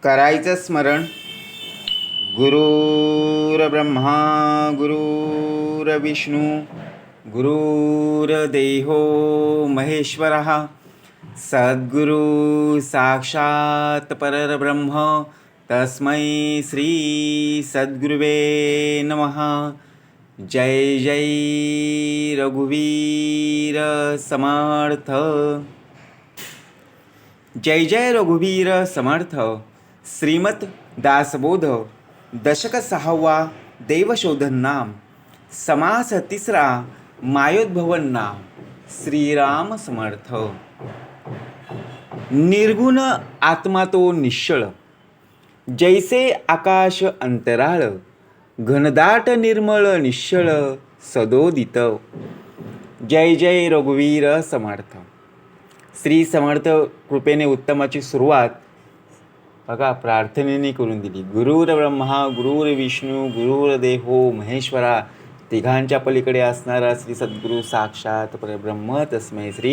करायचं स्मरण. गुरुर्ब्रह्मा गुरुर्विष्णू गुरुर्देहो महेश्वरः सद्गुरु साक्षात् परब्रह्म तस्मै श्री सद्गुरुवे नमः. जय जय रघुवीर समर्थ. जय जय रघुवीर समर्थ. श्रीमत दासबोध दशक 6वा देवशोधन नाम समास 3रा मायोद्भवन नाम. श्रीराम समर्थ. निर्गुण आत्मा तो निश्चळ, जैसे आकाश अंतराळ, घनदाट निर्मळ निश्चळ सदोदित. जय जय रघुवीर समर्थ. श्री समर्थ कृपेने उत्तमाची सुरुवात बघा प्रार्थनेने करून दिली. गुरुर्ब्रह्मा गुरुर्विष्णू गुरुर्देहो महेश्वरा, तिघांच्या पलीकडे असणारा श्री सद्गुरू साक्षात परब्रह्म तस्मै श्री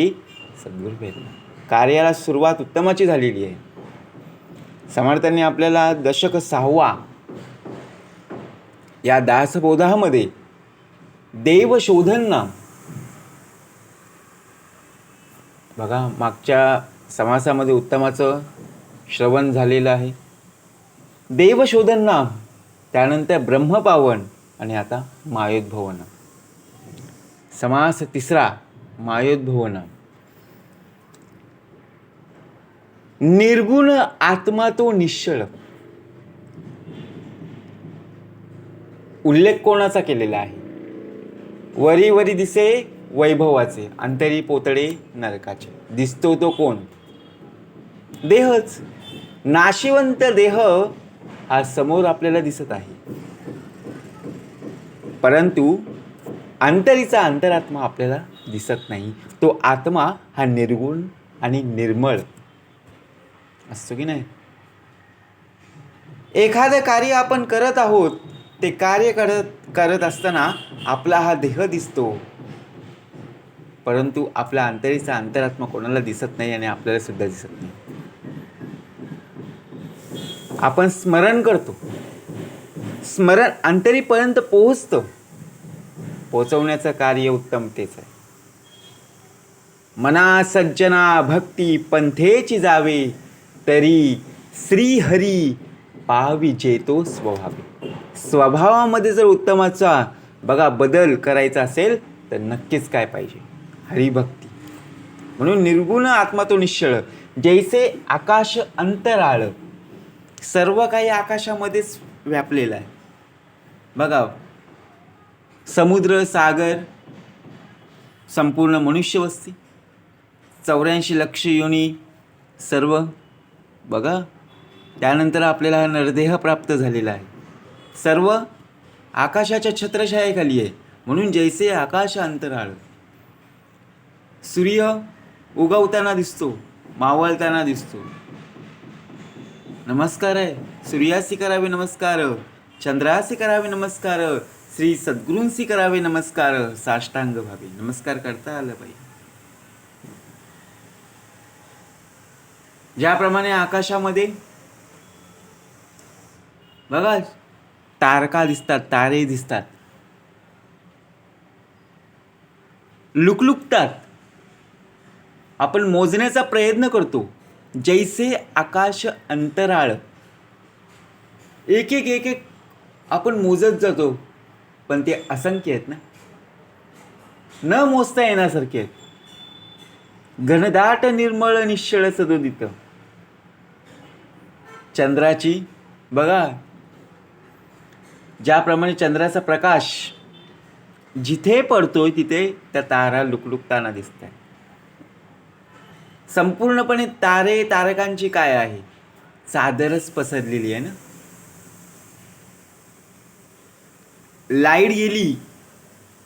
सद्गुरुवे नमः. कार्याला सुरुवात उत्तमाची झालेली आहे. समर्थांनी आपल्याला दशक 6वा या दासबोधामध्ये देवशोधन नाम बघा, मागच्या समासामध्ये उत्तमाचं श्रवण झालेलं आहे. देवशोधन नाम, त्यानंतर ब्रह्मपावन आणि आता मायोद्भवन. समास 3रा मायोद्भवन. निर्गुण आत्मा तो निश्चळ. उल्लेख कोणाचा केलेला आहे? वरी वरी दिसे वैभवाचे, अंतरी पोतळे नरकाचे. दिसतो तो कोण? देहच. नाशिवंत देह हा समोर आपल्याला दिसत आहे, परंतु अंतरीचा अंतरात्मा आपल्याला दिसत नाही. तो आत्मा हा निर्गुण आणि निर्मळ असतो की नाही. एखादं कार्य आपण करत आहोत, ते कार्य करत असताना आपला हा देह दिसतो, परंतु आपला अंतरीचा अंतरात्मा कोणाला दिसत नाही आणि आपल्याला सुद्धा दिसत नाही. आपण स्मरण करतो, स्मरण अंतरीपर्यंत पोहोचवण्याचं कार्य उत्तम तेच आहे. मना सज्जना भक्ती पंथेची जावे, तरी श्री हरी पाहावी जेतो स्वभावे. स्वभावामध्ये जर उत्तमाचा बघा बदल करायचा असेल तर नक्कीच काय पाहिजे? हरिभक्ती. म्हणून निर्गुण आत्मा तो निश्चळ, जैसे आकाश अंतराळ. सर्व काही आकाशामध्येच व्यापलेलं आहे. बघा, समुद्र, सागर, संपूर्ण मनुष्यवस्ती, 84 लक्ष योनी सर्व बघा. त्यानंतर आपल्याला हा नरदेह प्राप्त झालेला आहे. सर्व आकाशाच्या छत्रछायेखाली आहे. म्हणून जैसे आकाश अंतराळ. सूर्य उगवताना दिसतो, मावळताना दिसतो. नमस्कार आहे. सूर्यासी करावे नमस्कार, चंद्रासी करावे नमस्कार, श्री सद्गुरूंसी करावे नमस्कार. साष्टांग भावे नमस्कार करता आलं पाहिजे. ज्याप्रमाणे आकाशामध्ये बघा तारका दिसतात, तारे दिसतात, लुकलुकतात. आपण मोजण्याचा प्रयत्न करतो. जैसे आकाश अंतराळ. एक एक एक एक आपण मोजत जातो, पण ते असंख्य आहेत ना, न मोजता येण्यासारखे आहेत. घनदाट निर्मळ निश्चळ सदोदित. चंद्राची बघा, ज्याप्रमाणे चंद्राचा प्रकाश जिथे पडतोय तिथे त्या तारा लुकलुकताना दिसत आहे. संपूर्णपणे तारे तारकांची काय आहे? चादरच पसरलेली आहे ना. लाईट गेली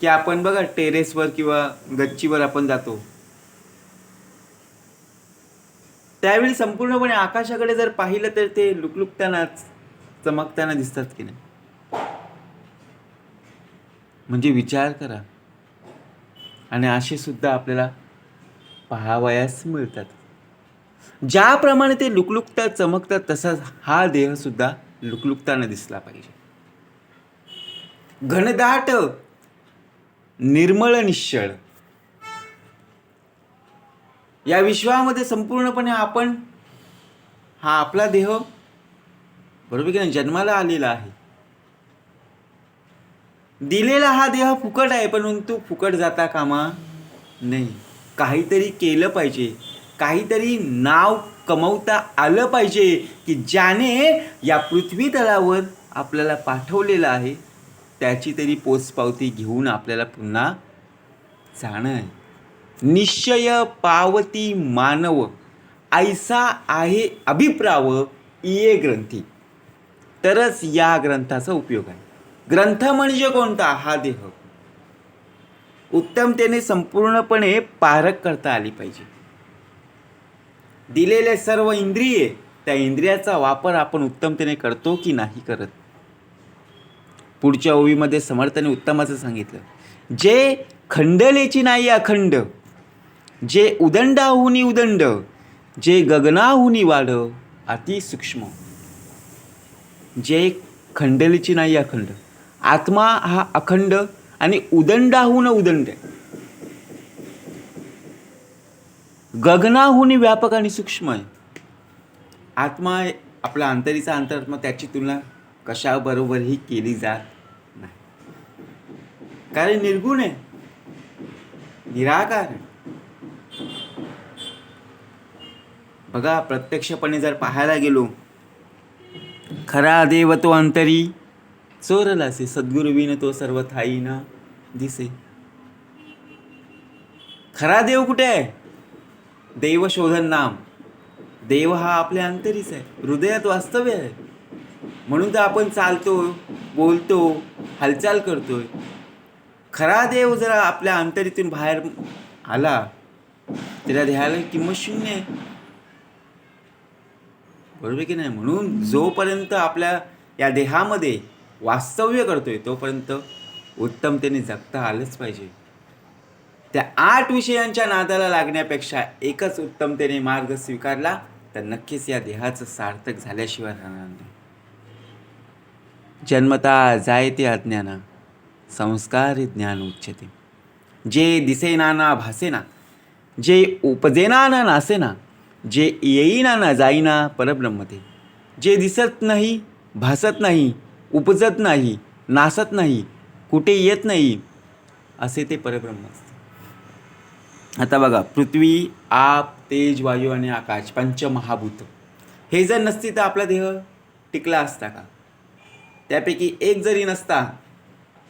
की आपण बघा टेरेसवर किंवा गच्चीवर आपण जातो, त्यावेळी संपूर्णपणे आकाशाकडे जर पाहिलं तर ते लुकलुकताना चमकताना दिसतात की नाही. म्हणजे विचार करा. आणि असे सुद्धा आपल्याला पाहावयास मिळतात. ज्याप्रमाणे ते लुकलुकतात चमकतात तसाच हा देह सुद्धा लुकलुकताना दिसला पाहिजे. घनदाट निर्मळ निश्चळ या विश्वामध्ये संपूर्णपणे आपण हा आपला देह बरोबर की नाही जन्माला आलेला आहे. दिलेला हा देह फुकट आहे, परंतु फुकट जाता कामा नाही. काहीतरी केलं पाहिजे, काहीतरी नाव कमवता आलं पाहिजे की ज्याने या पृथ्वी तलावर आपल्याला पाठवलेलं आहे त्याची तरी पोचपावती घेऊन आपल्याला पुन्हा जाणं आहे. निश्चय पावती मानव ऐसा आहे अभिप्राव इये ग्रंथी. तरच या ग्रंथाचा उपयोग आहे. ग्रंथ म्हणजे कोणता? हा देह उत्तमतेने संपूर्णपणे पारख करता आली पाहिजे. दिलेले सर्व इंद्रिये त्या इंद्रियाचा वापर आपण उत्तमतेने करतो की नाही करत. पुढच्या ओवीमध्ये समर्थाने उत्तमाचं सांगितलं, जे खंडलेची नाही अखंड, जे उदंडाहुनी उदंड, जे गगनाहुनी वाढ अति सूक्ष्म. जे खंडलेची नाही अखंड, आत्मा हा अखंड आणि उदंडाहून उदंड, गगनाहुनी व्यापक आणि सूक्ष्म आहे. आत्मा आपला अंतरीचा अंतरात्मा त्याची तुलना कशाबरोबरही केली जात नाही, कारण निर्गुण आहे, निराकार आहे. बघा प्रत्यक्षपणे जर पाहायला गेलो, खरा देव तो अंतरी चोरलासे, सद्गुरु विन तो सर्व ठाई ना दिसे. खरा देव कुठे आहे? देव शोधन नाम. देव हा आपल्या अंतरीच आहे, हृदयात वास्तव्य आहे. म्हणून तर आपण चालतो, बोलतो, हालचाल करतोय. खरा देव जरा आपल्या अंतरीतून बाहेर आला त्याला देहाला किंमत शून्य आहे, बरोबर की नाही. म्हणून जोपर्यंत आपल्या या देहामध्ये वास्तव्य करतोय तोपर्यंत उत्तमतेने जगता आलंच पाहिजे. त्या 8 विषयांच्या नादाला लागण्यापेक्षा एकच उत्तमतेने मार्ग स्वीकारला तर नक्कीच या देहाचं सार्थक झाल्याशिवाय राहणार नाही. जन्मता जायते अज्ञाना संस्कारी ज्ञान उच्यते. जे दिसेना ना भासेना, जे उपजेना ना नासेना, जे येईना ना जाईना परब्रह्मते. जे दिसत नाही, भासत नाही, उपजत नाही, नासत नाही, कुठे येत नाही, असे ते परब्रह्म असते. आता बघा, पृथ्वी, आप, तेज, वायू आणि आकाश पंचमहाभूत हे जर नसती तर आपला देह टिकला असता का? त्यापैकी एक जरी नसता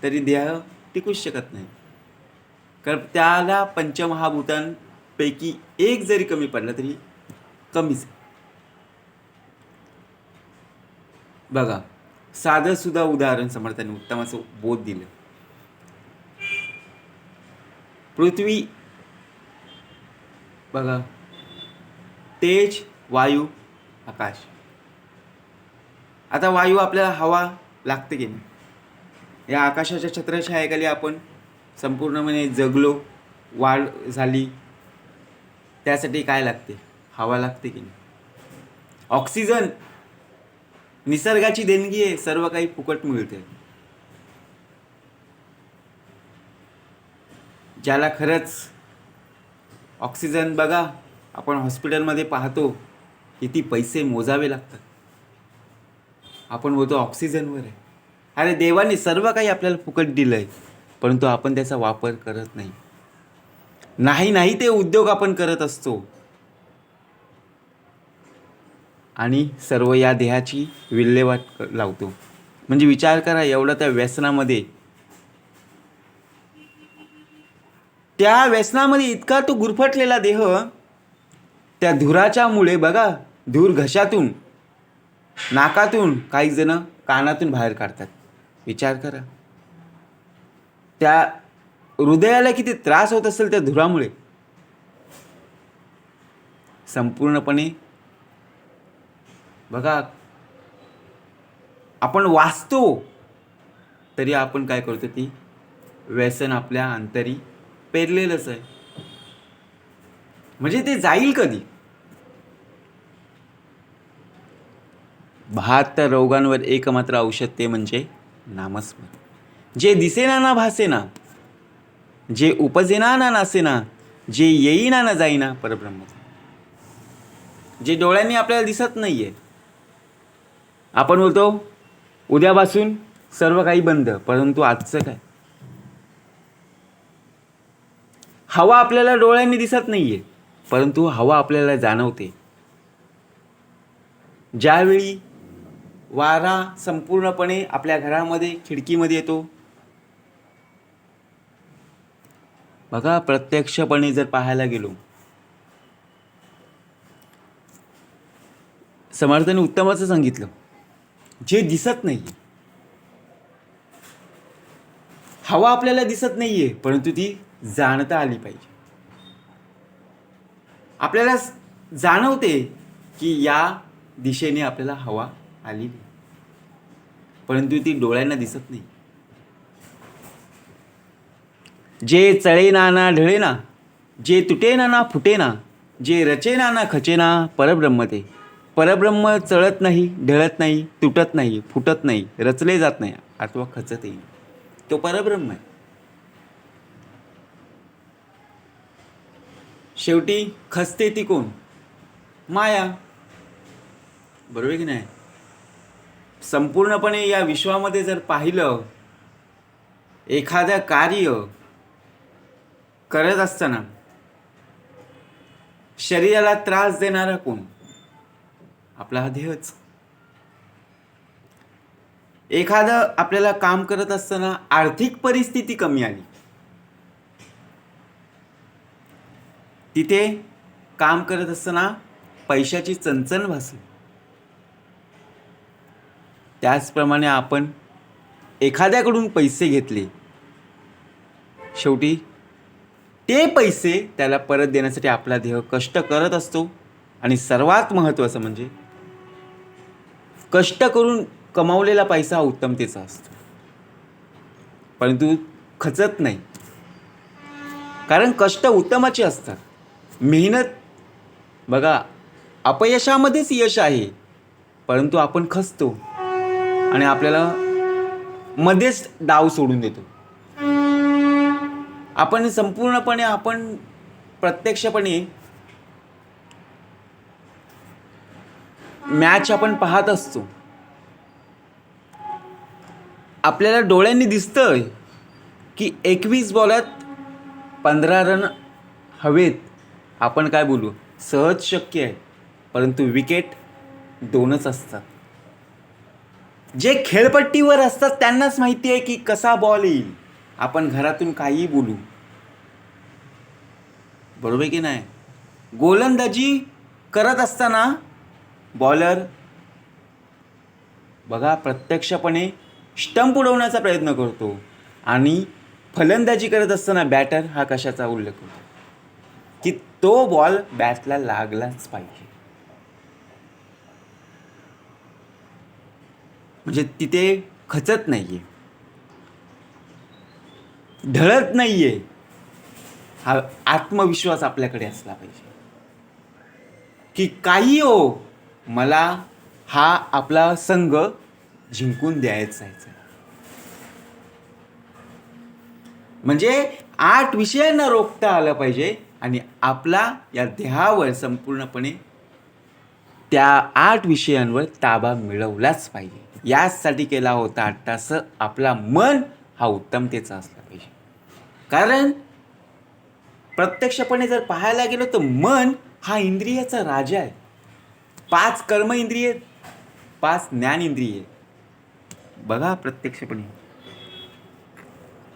तरी देह टिकूच शकत नाही, कारण त्याला पंचमहाभूतांपैकी एक जरी कमी पडला तरी कमीच. बघा साधं सुद्धा उदाहरण समर्थाने उत्तमाचं बोध दिलं. पृथ्वी बघा, तेज, वायू, आकाश. आता वायू आपल्याला हवा लागते की नाही? या आकाशाच्या छत्रछायेखाली आपण संपूर्णपणे जगलो, वाढ झाली, त्यासाठी काय लागते? हवा लागते की नाही? ऑक्सिजन निसर्गाची देणगी आहे, सर्व काही फुकट मिळते. ज्याला खरंच ऑक्सिजन, बघा आपण हॉस्पिटलमध्ये पाहतो किती पैसे मोजावे लागतात, आपण बोलतो ऑक्सिजनवर आहे. अरे देवाने सर्व काही आपल्याला फुकट दिलं आहे, परंतु आपण त्याचा वापर करत नाही. नाही ते उद्योग आपण करत असतो आणि सर्व या देहाची विल्हेवाट लावतो. म्हणजे विचार करा, एवढा त्या व्यसनामध्ये, त्या व्यसनामध्ये इतका तो गुरफटलेला देह त्या धुराच्या मुळे, बघा धूर घशातून, नाकातून, काही जण कानातून बाहेर काढतात. विचार करा, त्या हृदयाला किती त्रास होत असेल त्या धुरामुळे. संपूर्णपणे बघा, आपण वाचतो तरी आपण काय करतो, ती व्यसन आपल्या अंतरी पेरलेलंच आहे. म्हणजे ते जाईल कधी? 72 रोगांवर एकमात्र औषध ते म्हणजे नामस्मरण. जे दिसेना ना भासेना, जे उपजेना ना नासेना, जे येईना ना जाईना परब्रह्म. जे डोळ्यांनी आपल्याला दिसत नाहीये. आपण बोलतो उद्यापासून सर्व काही बंद, परंतु आजचं काय? हवा आपल्याला डोळ्यांनी दिसत नाहीये, परंतु हवा आपल्याला जाणवते. ज्यावेळी वारा संपूर्णपणे आपल्या घरामध्ये खिडकीमध्ये येतो, बघा प्रत्यक्षपणे जर पाहायला गेलो, समर्थाने उत्तमच सांगितलं, जे दिसत नाहीये. हवा आपल्याला दिसत नाहीये, परंतु ती जाणता आली पाहिजे. आपल्याला जाणवते की या दिशेने आपल्याला हवा आली, परंतु ती डोळ्यांना दिसत नाही. जे चळेना ना ढळेना, जे तुटेना ना फुटेना, जे रचेना ना खचेना परब्रह्म ते. परब्रह्म चळत नाही, ढळत नाही, तुटत नाही, फुटत नाही, रचले जात नाही अथवा खचतही. तो परब्रह्म आहे. शेवटी खचते ती कोण? माया. बरोबर की नाही? संपूर्णपणे या विश्वामध्ये जर पाहिलं, एखादं कार्य करत असताना शरीराला त्रास देणारा कोण? आपला हा देहच. एखादं आपल्याला काम करत असताना आर्थिक परिस्थिती कमी आली, तिथे काम करत असताना पैशाची चणचण भासली. त्याचप्रमाणे आपण एखाद्याकडून पैसे घेतले, शेवटी ते पैसे त्याला परत देण्यासाठी आपला देह कष्ट करत असतो. आणि सर्वात महत्त्वाचं म्हणजे कष्ट करून कमावलेला पैसा उत्तमतेचा असतो, परंतु खचत नाही. कारण कष्ट उत्तमाचे असतात. मेहनत, बघा अपयशामध्येच यश आहे, परंतु आपण खचतो आणि आपल्याला मध्येच डाव सोडून देतो. आपण संपूर्णपणे, आपण प्रत्यक्षपणे मॅच आपण पाहत असतो. आपल्याला डोळ्यांनी दिसतंय की 21 बॉलात 15 रन हवेत. आपण काय बोलू, सहज शक्य आहे, परंतु विकेट 2च असतात. जे खेळपट्टीवर असतात त्यांनाच माहिती आहे की कसा बॉल येईल. आपण घरातून काहीही बोलू, बरोबर की नाही? गोलंदाजी करत असताना बॉलर, बघा प्रत्यक्षपणे स्टंप उडवण्याचा प्रयत्न करतो, आणि फलंदाजी करत असताना बॅटर हा कशाचा उल्लेख करतो की तो बॉल बॅटला लागलाच पाहिजे. म्हणजे तिथे खचत नाहीये, ढळत नाहीये. हा आत्मविश्वास आपल्याकडे असला पाहिजे की काही हो, मला हा आपला संघ जिंकून द्यायचा आहे. म्हणजे 8 विषयांना रोखता आलं पाहिजे आणि आपला या देहावर संपूर्णपणे त्या 8 विषयांवर ताबा मिळवलाच पाहिजे. यासाठी केला होता अट्टास आपला मन हा उत्तमतेचा असला पाहिजे. कारण प्रत्यक्षपणे जर पाहायला गेलो तर मन हा इंद्रियाचा राजा आहे. 5 कर्म इंद्रिय, 5 ज्ञान इंद्रिय. बघा प्रत्यक्षपणे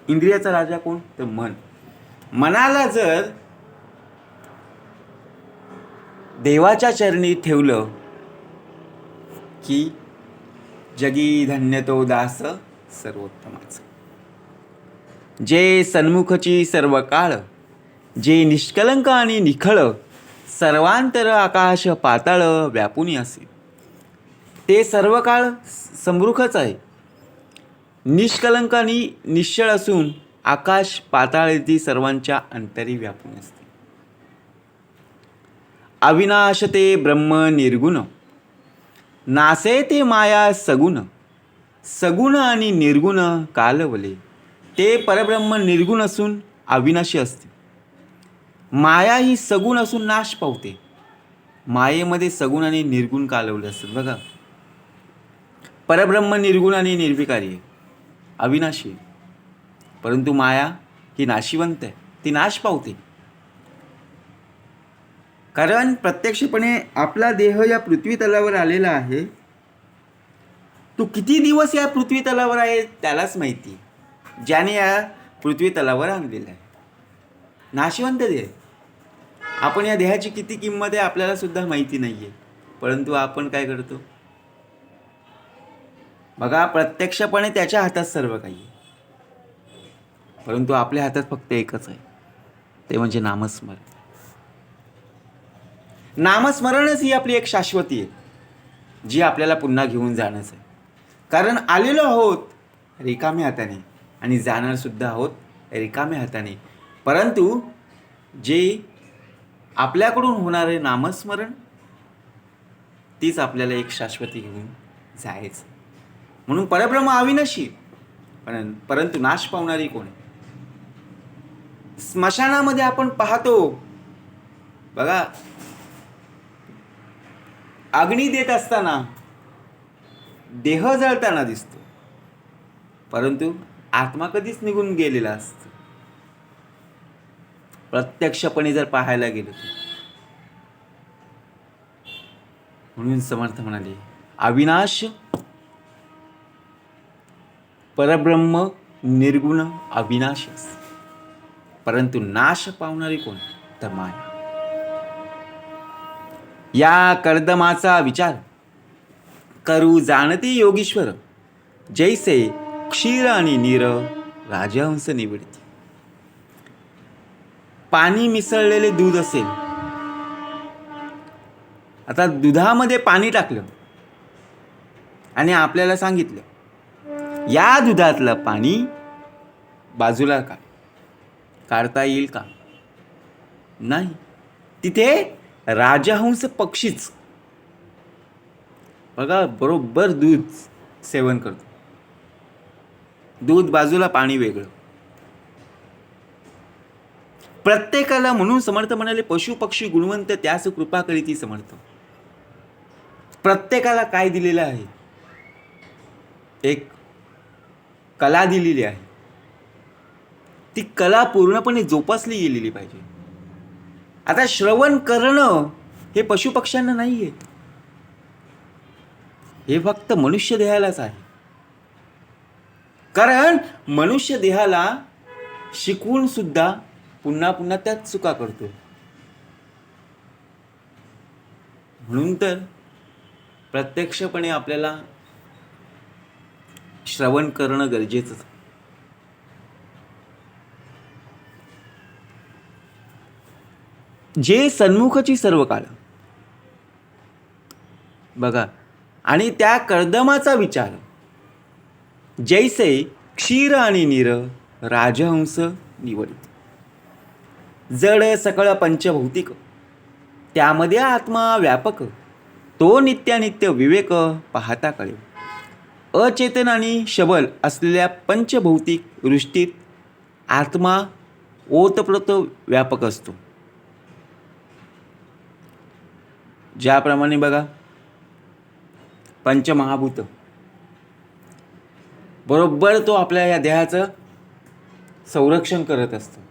इंद्रियाचा राजा कोण? तर मन. मनाला जर देवाच्या चरणी ठेवलं की जगी धन्य तो दास सर्वोत्तमाचा. जे सन्मुखची सर्व काळ, जे निष्कलंक आणि निखळ, सर्वांतर आकाश पाताळ व्यापुनी असे. ते सर्व काळ समृखच आहे, निष्कलंक आणि निश्चळ असून आकाश पाताळ ती सर्वांच्या अंतरी व्यापून असते. अविनाश ते ब्रह्म निर्गुण, नासे ते माया सगुण, सगुण आणि निर्गुण कालवले. ते परब्रह्म निर्गुण असून अविनाशी असते. माया ही सगुण असून नाश पावते. मायेमध्ये सगुण आणि निर्गुण कालवले असतात बघा. परब्रह्म निर्गुण आणि निर्विकारी आहे, अविनाशी आहे. परंतु माया ही नाशिवंत आहे, ती नाश पावते. कारण प्रत्यक्षपणे आपला देह या पृथ्वी तलावर आलेला आहे. तो किती दिवस या पृथ्वी तलावर आहे त्यालाच माहिती, ज्याने या पृथ्वी तलावर आणलेला आहे. नाशिवंत देह. आपण या देहाची किती किंमत आहे आपल्याला सुद्धा माहिती नाही आहे. परंतु आपण काय करतो बघा, प्रत्यक्षपणे त्याच्या हातात सर्व काही आहे. परंतु आपल्या हातात फक्त एकच आहे, ते म्हणजे नामस्मरण. नामस्मरणच ही आपली एक शाश्वती आहे, जी आपल्याला पुन्हा घेऊन जाणंच आहे. कारण आलेलो आहोत रिकाम्या हाताने आणि जाणार सुद्धा आहोत रिकाम्या हाताने. परंतु जे आपल्याकडून होणारे नामस्मरण, तीच आपल्याला एक शाश्वती घेऊन जायचं. म्हणून परब्रह्म अविनाशी, परंतु नाश पावणारी कोण आहे? स्मशानामध्ये आपण पाहतो बघा, अग्नी देत असताना देह जळताना दिसतो, परंतु आत्मा कधीच निघून गेलेला असतो. प्रत्यक्षपणे जर पाहायला गेलो तर. म्हणून समर्थ म्हणाले, अविनाश परब्रह्म निर्गुण अविनाशी, परंतु नाश पावणारी कोण? तर माया. या कर्दमाचा विचार करू जाणते योगीश्वर, जैसे क्षीर आणि नीर राजहंस निवडते. पाणी मिसळलेले दूध असेल, आता दुधामध्ये पाणी टाकलं आणि आपल्याला सांगितलं या दुधातलं पाणी बाजूला काढता येईल का? नाही. तिथे राजहंस पक्षीच बघा बरोबर दूध सेवन करतो. दूध बाजूला, पाणी वेगळं. प्रत्येकाला, म्हणून समर्थ म्हणाले, पशु पक्षी गुणवंत त्यास कृपा करीती समर्थ. प्रत्येकाला काय दिलेलं आहे? एक कला दिलेली आहे. ती कला पूर्णपणे जोपासली गेलेली पाहिजे. आता श्रवण करणं हे पशुपक्ष्यांना नाही आहे, हे फक्त मनुष्य देहालाच आहे. कारण मनुष्य देहाला शिकवून सुद्धा पुन्हा पुन्हा त्याच चुका करतो. म्हणून तर प्रत्यक्षपणे आपल्याला श्रवण करणं गरजेचं. जे सन्मुखची सर्व काळ बघा, आणि त्या कर्दमाचा विचार, जैसे क्षीर आणि नीर राजहंस निवडित. जड सकळ पंचभौतिक, त्यामध्ये आत्मा व्यापक, तो नित्यानित्य विवेक पाहता कळे. अचेतन आणि शबल असलेल्या पंचभौतिक वृष्टीत आत्मा ओतप्रोत व्यापक असतो. ज्याप्रमाणे बघा, पंचमहाभूत बरोबर तो आपल्या या देहाचं संरक्षण करत असतो.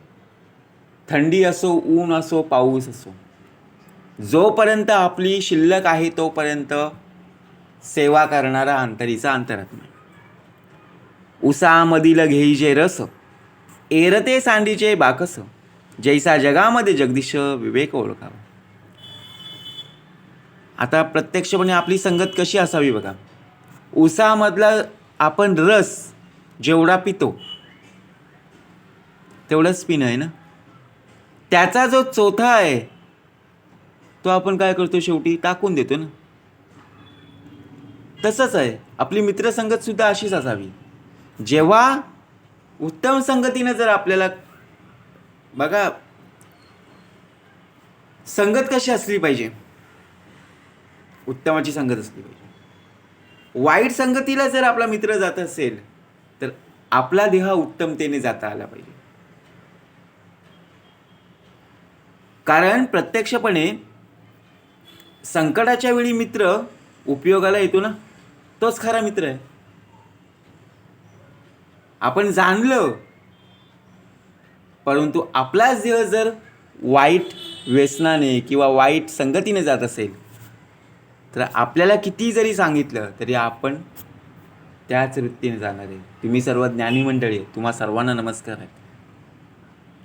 थंडी असो, ऊन असो, पाऊस असो, जोपर्यंत आपली शिल्लक आहे तोपर्यंत सेवा करणारा अंतरीचा अंतरात्मा. उसामधील घेईजे रस, एरते सांडीचे बाकस, जैसा जगामध्ये जगदीश विवेक ओळखावा. आता प्रत्यक्षपणे आपली संगत कशी असावी बघा. उसामधला आपण रस जेवढा पितो तेवढंच पिणं आहे ना. त्याचा जो चोथा आहे तो आपण काय करतो, शेवटी टाकून देतो ना. तसंच आहे आपली मित्रसंगत सुद्धा अशीच असावी. जेव्हा उत्तम संगतीनं जर आपल्याला बघा, संगत कशी असली पाहिजे, उत्तमाची संगत असली पाहिजे. वाईट संगतीला जर आपला मित्र जात असेल तर आपला देह उत्तमतेने जाता आला पाहिजे. कारण प्रत्यक्षपणे संकटाच्या वेळी मित्र उपयोगाला येतो ना, तोच खरा मित्र आहे. आपण जाणलं, परंतु आपलाच देह जर वाईट व्यसनाने किंवा वाईट संगतीने जात असेल तर आपल्याला किती जरी सांगितलं तरी आपण त्याच वृत्तीने जाणार आहे. तुम्ही सर्व ज्ञानी मंडळी, तुम्हा सर्वांना नमस्कार आहे.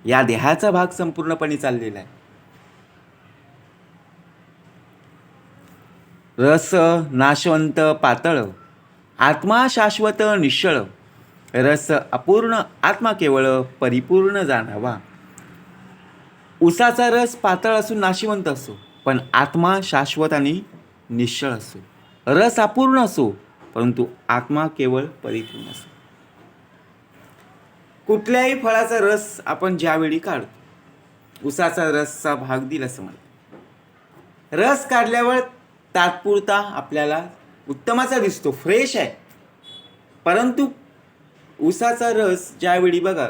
या देहाचा भाग संपूर्णपणे चाललेला आहे. रस नाशवंत पातळ, आत्मा शाश्वत निश्चळ. रस अपूर्ण, आत्मा केवळ परिपूर्ण जाणावा. उसाचा रस पातळ असून नाशिवंत असो, पण आत्मा शाश्वत आणि निश्चळ असो. रस अपूर्ण असो, परंतु आत्मा केवळ परिपूर्ण असो. कुठल्याही फळाचा रस आपण ज्यावेळी काढतो, उसाचा रसचा भाग दिला समज, रस काढल्यावर तात्पुरता आपल्याला उत्तमाचा दिसतो, फ्रेश आहे. परंतु उसाचा रस ज्यावेळी बघा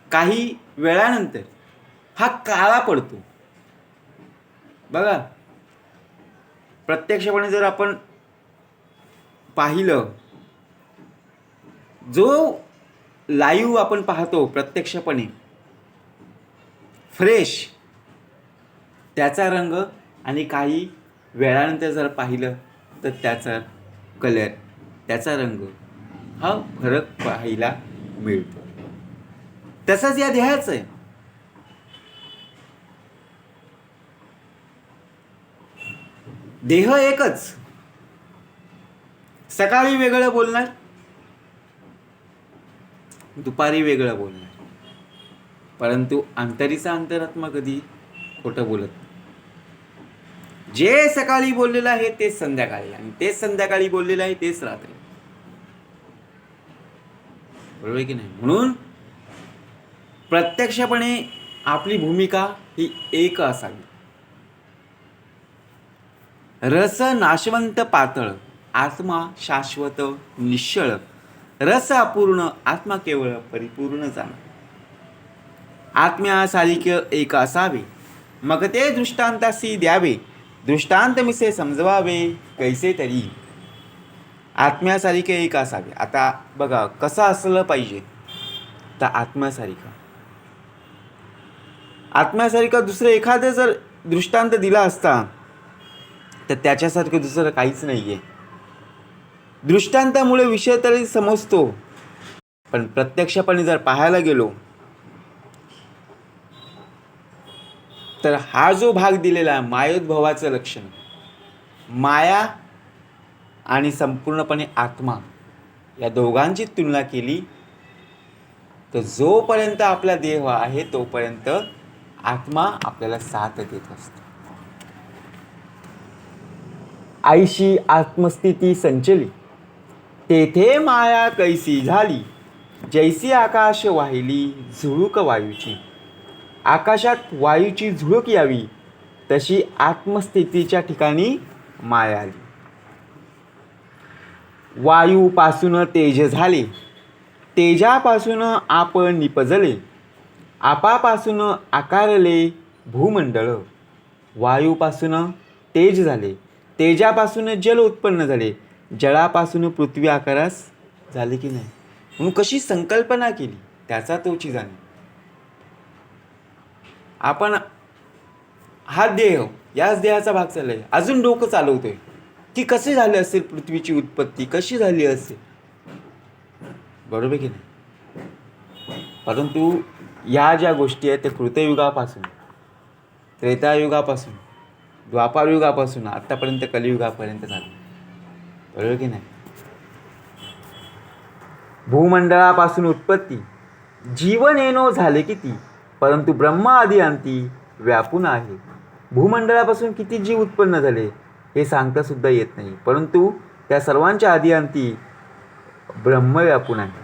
काही वेळानंतर हा काळा पडतो. बघा, प्रत्यक्षपणे जर आपण पाहिलं, जो लाईव्ह आपण पाहतो प्रत्यक्षपणे फ्रेश, त्याचा रंग आणि काही वेळानंतर जर पाहिलं तर त्याचा कलर, त्याचा रंग हा फरक पाहायला मिळतो. तसंच या देहाचं आहे. देह एकच, सकाळी वेगळं बोलणार, दुपारी वेगळं बोलणार, परंतु अंतरीचा अंतरात्मा कधी खोटं बोलत नाही. जे सकाळी बोललेलं आहे तेच संध्याकाळी, आणि तेच संध्याकाळी बोललेलं आहे तेच रात्री. बरोबर की नाही? म्हणून प्रत्यक्षपणे आपली भूमिका ही एक असावी. रस नाशवंत पातळ, आत्मा शाश्वत निश्चळ. रस अपूर्ण, आत्मा केवळ परिपूर्ण जाणं. आत्म्यासारिखे एक असावे, मग ते दृष्टांतासी द्यावे. दृष्टांत मिसे समजवावे कैसे तरी. आत्म्यासारिखे एक असावे. आता बघा कसं असलं पाहिजे तर आत्म्यासारिखा दुसरं एखादं जर दृष्टांत दिला असता तर त्याच्यासारखं दुसरं काहीच नाही आहे. दृष्टांतामुळे विषय तरी समजतो, पण प्रत्यक्षपणे जर पाहायला गेलो तर हा जो भाग दिलेला आहे मायोद्भवाचं लक्षण, माया आणि संपूर्णपणे आत्मा, या दोघांची तुलना केली तर जोपर्यंत आपला देह आहे तोपर्यंत आत्मा आपल्याला साथ देत असतो. आईशी आत्मस्थिती संचली, तेथे माया कैसी झाली. जैसी आकाश वाहिली झुळूक वायूची. आकाशात वायूची झुळूक यावी तशी आत्मस्थितीच्या ठिकाणी माया आली. वायूपासून तेज झाले, तेजापासून आप निपजले. आपापासून आकारले भूमंडळ. वायूपासून तेज झाले, तेजापासून जल उत्पन्न झाले, जळापासून पृथ्वी आकारास झाले की नाही. म्हणून कशी संकल्पना केली त्याचा तोची जाणे. आपण हा देह, याच देहाचा भाग चाललाय, अजून डोकं चालवतोय की कसे झाले असेल पृथ्वीची उत्पत्ती, कशी झाली असेल. बरोबर की नाही? परंतु या ज्या गोष्टी आहेत त्या कृतयुगापासून, त्रेतायुगापासून, द्वापारयुगापासून आतापर्यंत कलियुगापर्यंत झालं. बरोबर की नाही? भूमंडळापासून उत्पत्ती, जीवन येणो झाले किती, परंतु ब्रह्म आदी अंती व्यापून आहे. भूमंडळापासून किती जीव उत्पन्न झाले हे सांगता सुद्धा येत नाही, परंतु त्या सर्वांच्या आदी अंती ब्रह्म व्यापून आहे.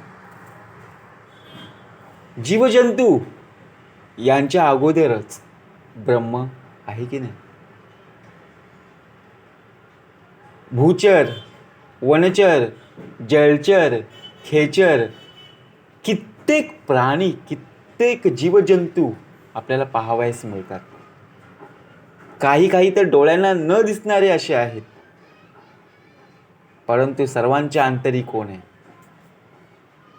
जीवजंतू यांच्या अगोदरच ब्रह्म आहे की नाही. भूचर वनचर, जलचर, खेचर, कित्येक प्राणी, कित्येक जीवजंतू आपल्याला पाहावयास मिळतात. काही काही तर डोळ्यांना न दिसणारे असे आहेत. परंतु सर्वांच्या अंतरी कोण आहे?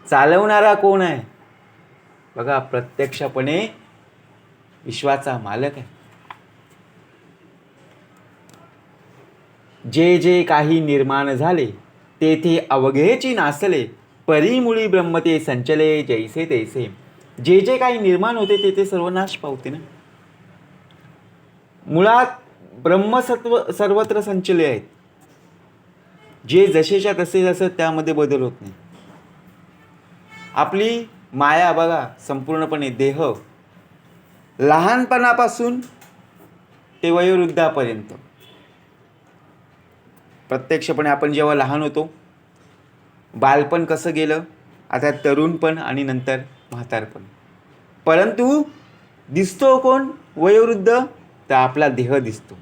चालवणारा कोण आहे? बघा, प्रत्यक्षपणे विश्वाचा मालक आहे. जे जे काही निर्माण झाले तेथे अवघेची नासले, परीमुळी ब्रह्मते संचले जैसे तैसे. जे जे काही निर्माण होते तेथे सर्व नाश पावते ना. मुळात ब्रह्मसत्व सर्वत्र संचले आहेत. जे जसेच्या तसे असत त्यामध्ये बदल होत नाही. आपली माया बघा, संपूर्णपणे देह लहानपणापासून ते वयोवृद्धापर्यंत. प्रत्यक्षपणे आपण जेव्हा लहान होतो, बालपण कसं गेलं, आता तरुणपण आणि नंतर म्हातारपण. परंतु दिसतो कोण? वयोवृद्ध. तर आपला देह दिसतो.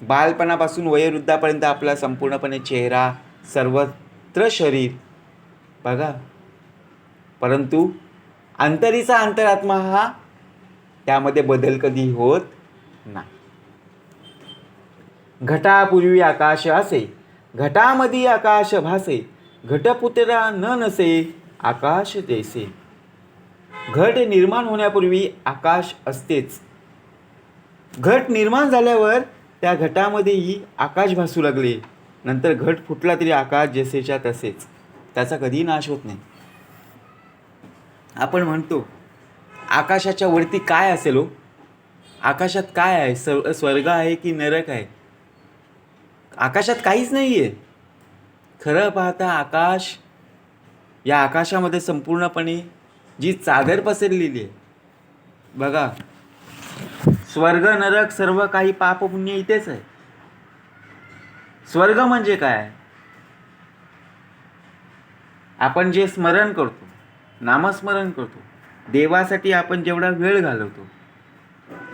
बालपणापासून वयोवृद्धापर्यंत आपला संपूर्णपणे चेहरा, सर्वत्र शरीर बघा. परंतु अंतरीचा अंतरात्मा हा, त्यामध्ये बदल कधी होत नाही. घटापूर्वी आकाश असे, घटामधी आकाश भासे, घटपुतरा न नसे, आकाश जैसे. घट निर्माण होण्यापूर्वी आकाश असतेच. घट निर्माण झाल्यावर त्या घटामध्येही आकाश भासू लागले. नंतर घट फुटला तरी आकाश जसेच्या तसेच, त्याचा कधीही नाश होत नाही. आपण म्हणतो आकाशाच्या वरती काय असेल हो? आकाशात काय आहे? स्वर्ग आहे की नरक आहे? आकाशात काहीच नाही आहे. खरं पाहता आकाश, या आकाशामध्ये संपूर्णपणे जी चादर पसरलेली आहे बघा, स्वर्ग नरक सर्व काही पाप पुण्य इथेच आहे. स्वर्ग म्हणजे काय? आपण जे स्मरण करतो, नामस्मरण करतो, देवासाठी आपण जेवढा वेळ घालवतो,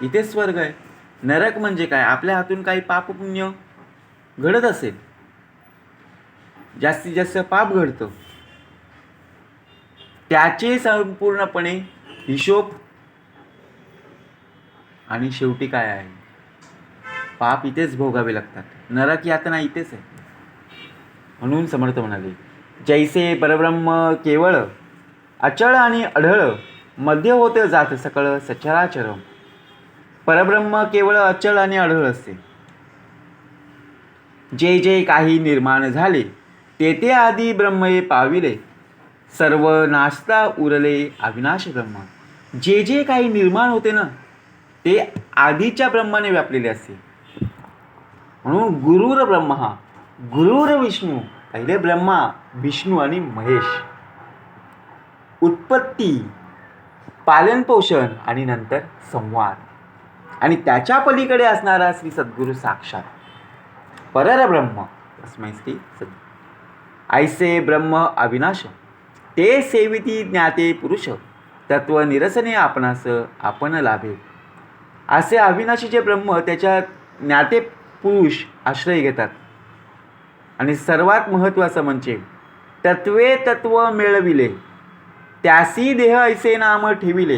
इथेच स्वर्ग आहे. नरक म्हणजे काय? आपल्या हातून काही पाप पुण्य घडत असेल, जास्तीत जास्त पाप घडतं, त्याचे संपूर्णपणे हिशोब. आणि शेवटी काय आहे? पाप इथेच भोगावे लागतात. नरक यातना इथेच आहे. म्हणून समर्थ म्हणाले, जैसे परब्रह्म केवळ अचळ आणि अढळ, मध्ये होते जात सकळ सचराचर. परब्रह्म केवळ अचळ आणि अढळ असते. जे जे काही निर्माण झाले तेथे आधी ब्रह्मये पाविले, सर्व नाशता उरले अविनाश ब्रह्म. जे जे काही निर्माण होते ना, ते आधीच्या ब्रह्माने व्यापलेले असते. म्हणून गुरुर ब्रह्मा, गुरुर विष्णू. पहिले ब्रह्मा, विष्णू आणि महेश. उत्पत्ती, पालनपोषण आणि नंतर संवाद. आणि त्याच्या पलीकडे असणारा श्री सद्गुरु साक्षात परब्रह्म. तस्मै श्री सद्गुरु. ऐसे ब्रह्म अविनाश, ते सेविती ज्ञाते पुरुष, तत्व निरसने आपणास आपण लाभे. असे अविनाशी जे ब्रह्म, त्याच्या ज्ञाते पुरुष आश्रय घेतात. आणि सर्वात महत्त्वाचं म्हणजे तत्वे तत्व मिळविले, त्यासी देह ऐसे नाम ठेविले,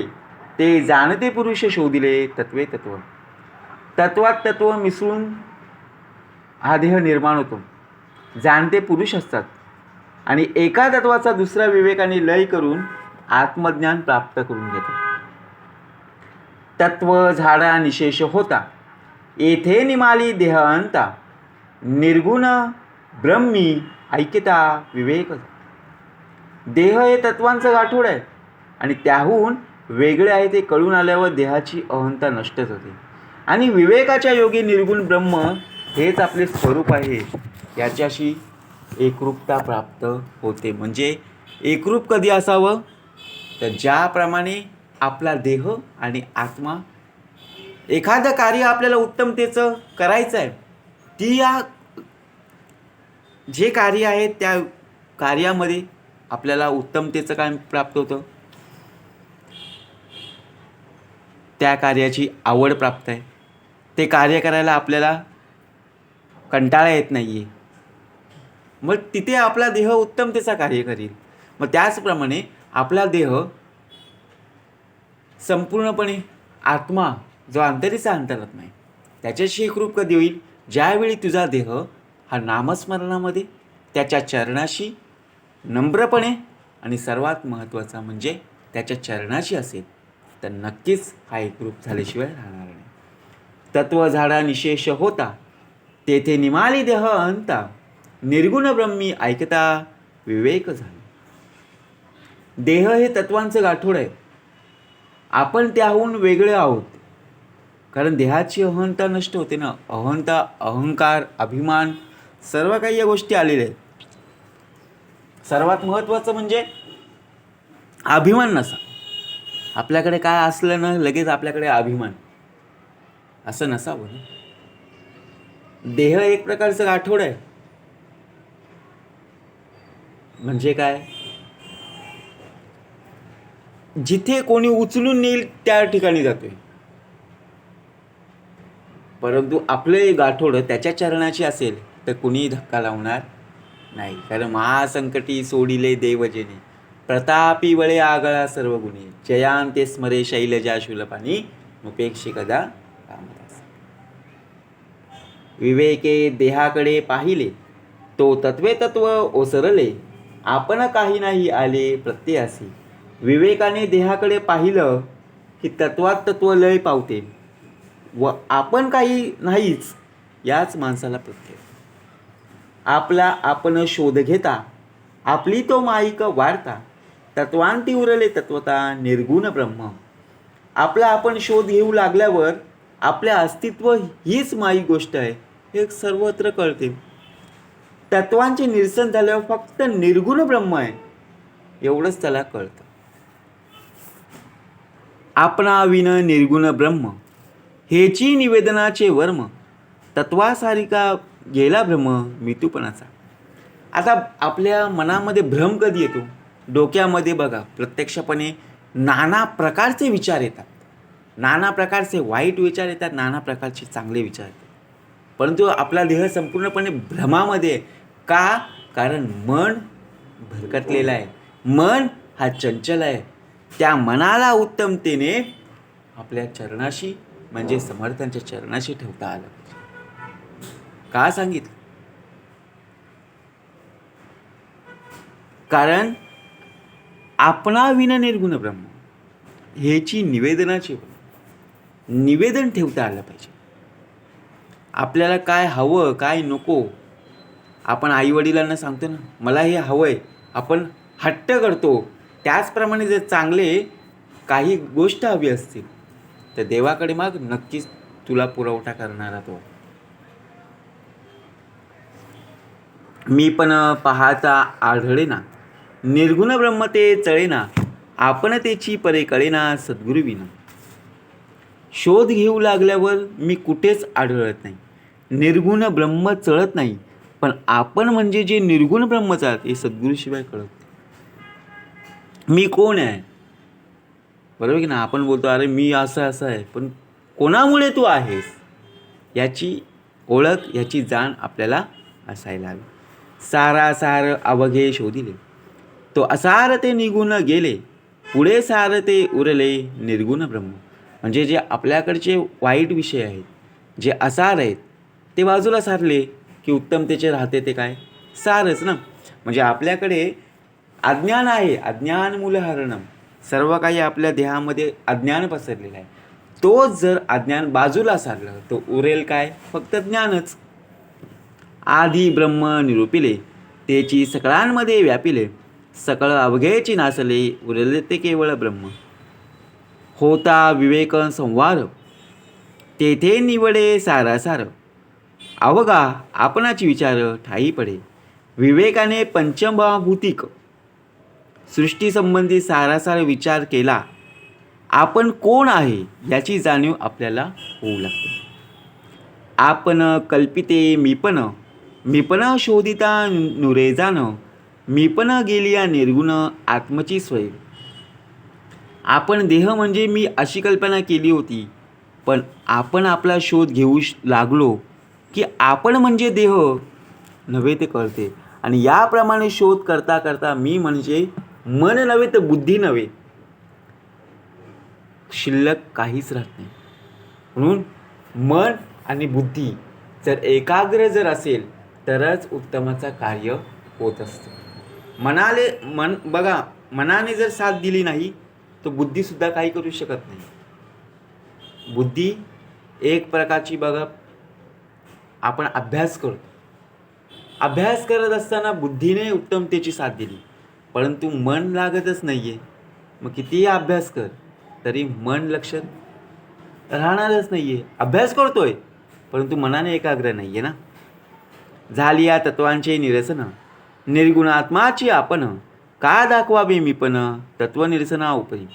ते जाणते पुरुष शोधिले तत्वे तत्व. तत्वात तत्व मिसळून हा देह निर्माण होतो. जाणते पुरुष असतात आणि एका तत्वाचा दुसऱ्या विवेकाने लय करून आत्मज्ञान प्राप्त करून घेतात. तत्व झाडा निशेष होता, येथे निमाली देह अंता, निर्गुण ब्रह्मी ऐक्यता विवेक. देह हे तत्वांचं गाठोड आहे आणि त्याहून वेगळे आहे ते कळून आल्यावर देहाची अहंता नष्टच होते. आणि विवेकाच्या योगी निर्गुण ब्रह्म हेच आपले स्वरूप आहे, याच्याशी एकरूपता प्राप्त होते. म्हणजे एकरूप कधी असावं? तर ज्याप्रमाणे आपला देह आणि आत्मा, एखादं कार्य आपल्याला उत्तमतेचं करायचं आहे, ती जे कार्य आहे त्या कार्यामध्ये आपल्याला उत्तमतेचं काय प्राप्त होतं? त्या कार्याची आवड प्राप्त आहे. ते कार्य करायला आपल्याला कंटाळा येत नाही आहे. मग तिथे आपला देह उत्तमतेचा कार्य करेल. मग त्याचप्रमाणे आपला देह संपूर्णपणे आत्मा जो अंतरीचा अंतरात्मा आहे त्याच्याशी एकरूप कधी होईल? ज्यावेळी तुझा देह हा नामस्मरणामध्ये त्याच्या चरणाशी नम्रपणे आणि सर्वात महत्त्वाचा म्हणजे त्याच्या चरणाशी असेल तर नक्कीच हा एकरूप झाल्याशिवाय राहणार नाही. तत्व झाडा निशेष होता तेथे निमाली देह अंता निर्गुण ब्रह्मी ऐकता विवेक झाला. देह हे तत्वांचं गाठोड आहे. आपण त्याहून वेगळे आहोत. कारण देहाची अहंता नष्ट होते ना. अहंता, अहंकार, अभिमान सर्व काही या गोष्टी आलेल्या आहेत. सर्वात महत्त्वाचं म्हणजे अभिमान नसा. आपल्याकडे काय असलं ना लगेच आपल्याकडे अभिमान असं नसावं ना. देह एक प्रकारचं गाठोड आहे. म्हणजे काय? जिथे कोणी उचलून नेईल त्या ठिकाणी जातोय. परंतु आपले गाठोड त्याच्या चरणाची असेल तर कुणीही धक्का लावणार नाही. कारण महासंकटी सोडिले देवजेने प्रतापी वळे आगळा सर्व गुणी जयांते स्मरे शैलजा शूलपाणी उपेक्षे कदा कामदास. विवेके देहाकडे पाहिले तो तत्वे तत्व ओसरले आपण काही नाही आले प्रत्ययासी. विवेकाने देहाकडे पाहिलं की तत्वात तत्व लय पावते व आपण काही नाहीच याच माणसाला प्रत्यय. आपला आपण शोध घेता आपली तो माईक वाढता तत्वांती उरले तत्वता निर्गुण ब्रह्म. आपला आपण शोध घेऊ लागल्यावर आपले अस्तित्व हीच माईक गोष्ट आहे हे सर्वत्र कळते. तत्वांचे निरसन झाल्यावर फक्त निर्गुण ब्रह्म आहे एवढंच त्याला कळतं. आपणा विन निर्गुण ब्रह्म हेची निवेदनाचे वर्म तत्वासारिका गेला भ्रम मितूपणाचा. आता आपल्या मनामध्ये भ्रम कधी येतो? डोक्यामध्ये बघा प्रत्यक्षपणे नाना प्रकारचे विचार येतात. नाना प्रकारचे वाईट विचार येतात, नाना प्रकारचे चांगले विचार येतात. परंतु आपला देह संपूर्णपणे भ्रमामध्ये. का? कारण मन भरकटलेलं आहे. मन हा चंचल आहे. त्या मनाला उत्तमतेने आपल्या चरणाशी म्हणजे समर्थांच्या चरणाशी ठेवता आलं पाहिजे. का सांगितलं? कारण आपणा विना निर्गुण ब्रह्म ह्याची निवेदन ठेवता आलं पाहिजे. आपल्याला काय हवं काय नको आपण आईवडिलांना सांगतो ना, मला हे हवं आहे. आपण हट्ट करतो. त्याचप्रमाणे जर चांगले काही गोष्ट हवी असतील तर देवाकडे माग, नक्कीच तुला पुरवठा करणारा तो. मी पण पाहता आढळेना निर्गुण ब्रह्म ते चळेना आपण त्याची परे कळेना सद्गुरु विना. शोध घेऊ लागल्यावर मी कुठेच आढळत नाही. निर्गुण ब्रह्म चळत नाही. पण आपण म्हणजे जे निर्गुण ब्रह्म चालत हे सद्गुरूशिवाय कळत नाही. मी कोण आहे? बरोबर की ना. आपण बोलतो अरे मी असं आहे, पण कोणामुळे तू आहेस याची ओळख याची जाण आपल्याला असायला हवी. सारासार अवघे शोधिले तो असार ते निघून गेले पुढे सार ते उरले निर्गुण ब्रह्म. म्हणजे जे आपल्याकडचे वाईट विषय आहेत, जे असार आहेत ते बाजूला सारले की उत्तमतेचे राहते ते काय? सारच ना. म्हणजे आपल्याकडे अज्ञान आहे. अज्ञान मूलहरणम. सर्व काही आपल्या देहामध्ये अज्ञान पसरलेलं आहे. तोच जर अज्ञान बाजूला सारलं तो उरेल काय? फक्त ज्ञानच. आधी ब्रह्म निरूपिले तेची सकळांमध्ये व्यापिले सकळ अवघेची नासले उरले ते केवळ ब्रह्म. होता विवेक संवार तेथे निवडे सारासार अवघा आपणाची विचार ठाई पडे. विवेकाने पंचमहाभूतिक सृष्टीसंबंधी सारासार विचार केला. आपण कोण आहे याची जाणीव आपल्याला होऊ लागते. आपण कल्पिते मीपण शोधिता नुरे जाण मीपण गेलिया निर्गुण आत्मची स्वय. आपण देह म्हणजे मी अशी कल्पना केली होती. पण आपण आपला शोध घेऊ लागलो की आपण म्हणजे देह नव्हे ते कळते. आणि याप्रमाणे शोध करता करता मी म्हणजे मन नव्हे तर बुद्धी नव्हे, शिल्लक काहीच राहत नाही. म्हणून मन आणि बुद्धी जर एकाग्र जर असेल तरच उत्तमाचं कार्य होत असतं. बघा, मनाने जर साथ दिली नाही तर बुद्धीसुद्धा काही करू शकत नाही. बुद्धी एक प्रकारची, बघा, आपण अभ्यास करतो. अभ्यास करत असताना बुद्धीने उत्तमतेची साथ दिली, परंतु मन लागतच नाही आहे. मग कितीही अभ्यास कर तरी मन लक्षात राहणारच नाही आहे. अभ्यास करतोय परंतु मनाने एकाग्र नाही आहे ना. झाली या तत्वांचे निरसन, निर्गुण आत्माची आपण, का दाखवावे मी पण तत्वनिरसना उपरी.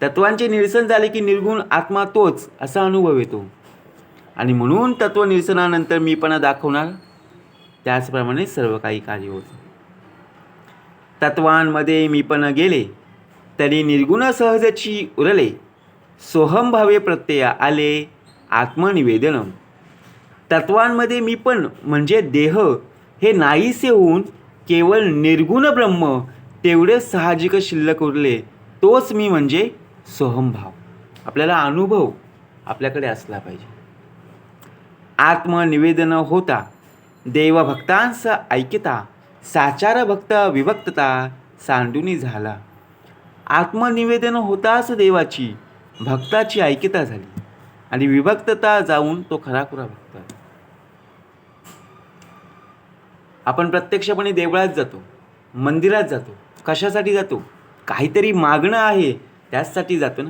तत्वांचे निरसन झाले की निर्गुण आत्मा तोच असा अनुभव येतो, आणि म्हणून तत्वनिरसनानंतर मी पण दाखवणार. त्याचप्रमाणे सर्व काही कार्य होते. तत्वांमध्ये मी पण गेले तरी निर्गुण सहजची उरले, सोहम भावे प्रत्यय आले आत्मनिवेदन. तत्वांमध्ये मी पण म्हणजे देह हे नाहीसे होऊन केवळ निर्गुण ब्रह्म तेवढे साहजिक शिल्लक उरले, तोच मी म्हणजे सोहमभाव. आपल्याला अनुभव आपल्याकडे असला पाहिजे. आत्मनिवेदन होता देवभक्तांस ऐक्यता, साचार भक्त विभक्तता सांडूनी झाला. आत्मनिवेदन होताच देवाची भक्ताची ऐक्यता झाली आणि विभक्तता जाऊन तो खराखुरा भक्त. आपण प्रत्यक्षपणे देवळात जातो, मंदिरात जातो. कशासाठी जातो? काहीतरी मागणं आहे त्याचसाठी जातो ना.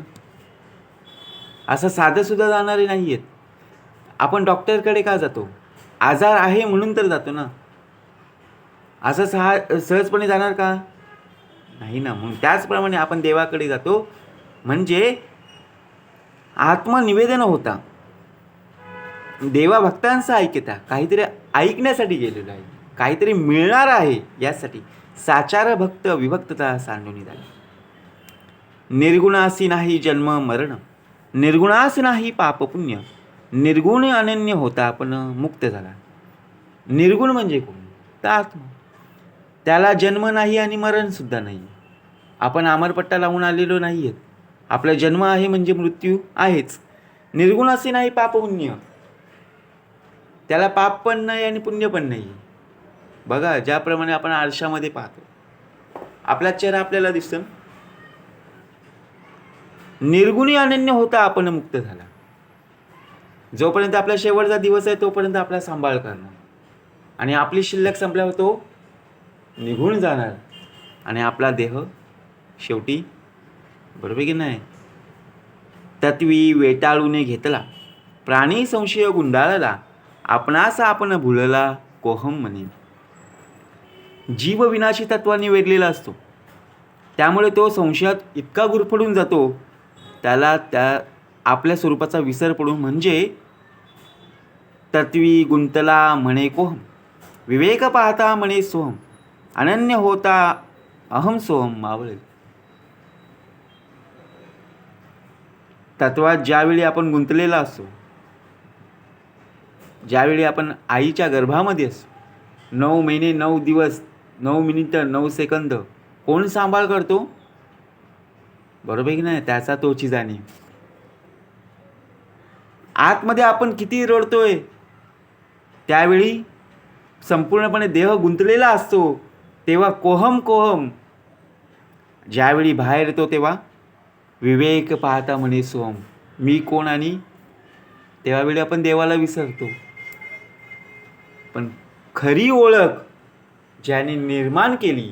असं साधं सुद्धा जाणारे नाही आहेत. आपण डॉक्टरकडे का जातो? आजार आहे म्हणून तर जातो ना. असं सहजपणे जाणार का? नाही ना. म्हणून त्याचप्रमाणे आपण देवाकडे जातो म्हणजे आत्मनिवेदन होता, देवा भक्तांचा ऐक्यता, काहीतरी ऐकण्यासाठी गेलेलो आहे, काहीतरी मिळणार आहे यासाठी. साचार भक्त विभक्तता सांडून झाली. निर्गुणासी नाही जन्म मरण, निर्गुणास नाही पाप पुण्य, निर्गुण अनन्य होता आपण मुक्त झाला. निर्गुण म्हणजे कोण? तर आत्मा. त्याला जन्म नाही आणि मरणसुद्धा नाही. आपण अमरपट्टा लावून आलेलो नाही आहेत. आपला जन्म आहे म्हणजे मृत्यू आहेच. निर्गुण असे नाही पाप पुण्य, त्याला पाप पण नाही आणि पुण्य पण नाही. बघा, ज्याप्रमाणे आपण आरशामध्ये पाहतो आपला चेहरा आपल्याला दिसतो. निर्गुणी अनन्य होता आपण मुक्त झाला. जोपर्यंत आपला शेवटचा दिवस आहे तोपर्यंत आपला सांभाळ करणार, आणि आपली शिल्लक संपल्यावर तो निघून जाणार आणि आपला देह शेवटी, बरोबर की नाही, तत्वी वेटाळून घेतला, प्राणी संशय गुंडाळला, आपणास आपण भुलला कोहम म्हणे. जीव विनाशी तत्वाने वेगलेला असतो, त्यामुळे तो संशयात इतका गुरफडून जातो त्याला त्या आपल्या स्वरूपाचा विसर पडून, म्हणजे तत्वी गुंतला म्हणे कोहम, विवेक पाहता म्हणे सोहम, अनन्य होता अहम सोहम मावळे. तत्वात ज्यावेळी आपण गुंतलेला असतो, ज्यावेळी आपण आईच्या गर्भामध्ये असतो, 9 महिने 9 दिवस 9 मिनिटं 9 सेकंद कोण सांभाळ करतो? बरोबर की नाही? त्याचा तोची जाणीव. आतमध्ये आपण किती रडतोय त्यावेळी संपूर्णपणे देह गुंतलेला असतो तेव्हा कोहम कोहम. ज्यावेळी बाहेर येतो तेव्हा विवेक पाहता म्हणे सोहम, मी कोण, आणि तेव्हावेळी आपण देवाला विसरतो. पण खरी ओळख ज्याने निर्माण केली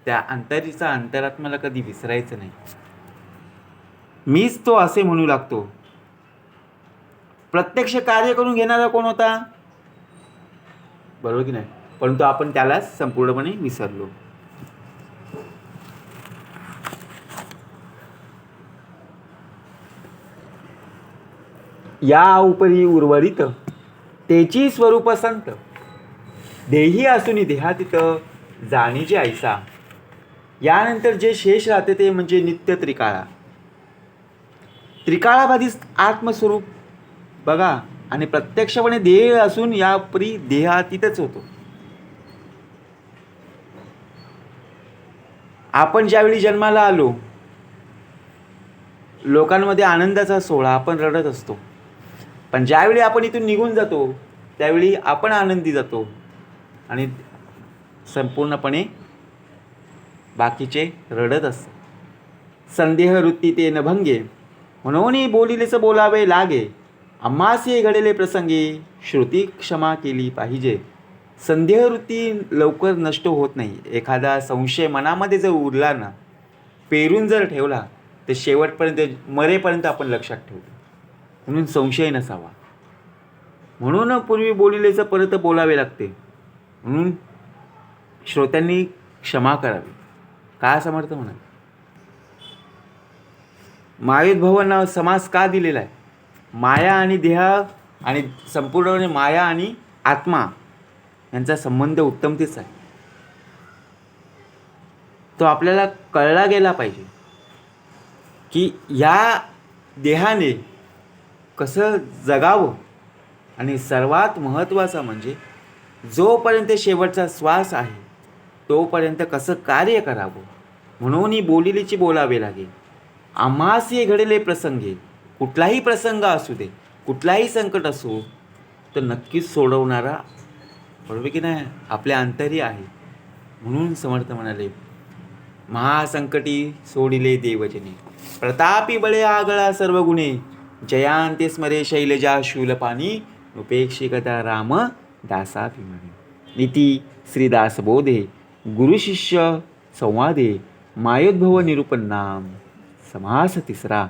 त्या अंतरीचा अंतरात्म्याला कधी विसरायचं नाही. मीच तो असे म्हणू लागतो. प्रत्यक्ष कार्य करून घेणारा कोण होता? बरोबर की नाही? परंतु आपण त्याला संपूर्णपणे विसरलो. या उपरी उर्वरित तेची स्वरूप संत, देही असून देहातीत जाणीचे ऐसा. यानंतर जे शेष राहते ते म्हणजे नित्य त्रिकाळा. त्रिकाळाबाधी आत्मस्वरूप बघा, आणि प्रत्यक्षपणे देह असून यापरी देहातीतच होतो. आपण ज्यावेळी जन्माला आलो, लोकांमध्ये आनंदाचा सोहळा, आपण रडत असतो. पण ज्यावेळी आपण इथून निघून जातो त्यावेळी आपण आनंदी जातो आणि संपूर्णपणे बाकीचे रडत असतात. संदेह वृत्ती ते न भंगे, म्हणून बोलिलेच बोलावे लागे. आम्हासी घडेले प्रसंगी, श्रुती क्षमा केली पाहिजे. संदेह वृत्ती लवकर नष्ट होत नाही. एखादा संशय मनामध्ये जर उरला ना, पेरून जर ठेवला, तर शेवटपर्यंत मरेपर्यंत आपण लक्षात ठेवतो. म्हणून संशय नसावा. म्हणून पूर्वी बोलिलेचं परत बोलावे लागते. म्हणून श्रोत्यांनी क्षमा करावी. काय समर्थ म्हणाल? मायोद्भवांना समास का दिलेला आहे? माया आणि देह आणि संपूर्णपणे माया आणि आत्मा यांचा संबंध उत्तमतेच आहे. तो आपल्याला कळला गेला पाहिजे की या देहाने कसं जगावं आणि सर्वात महत्त्वाचं म्हणजे जोपर्यंत शेवटचा श्वास आहे तोपर्यंत कसं कार्य करावं. म्हणून ही बोलिलेची बोलावे लागेल. आम्हासी घडले प्रसंगे, कुठलाही प्रसंग असू दे, कुठलाही संकट असो, तर नक्कीच सोडवणारा, बरोबर की नाही, आपल्या अंतरी आहे. म्हणून समर्थ म्हणाले, महासंकटी सोडिले देवजने, प्रतापी बळे आगळा सर्व गुणे, जयांते स्मरे शैलजा शूलपाणी, उपेक्षिकता राम दासाभिमानी. इति श्रीदासबोधे गुरुशिष्य संवादे मायोद्भव निरूपन्नाम समास तिसरा.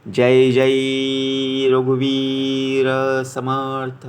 जय जय रघुवीर समर्थ.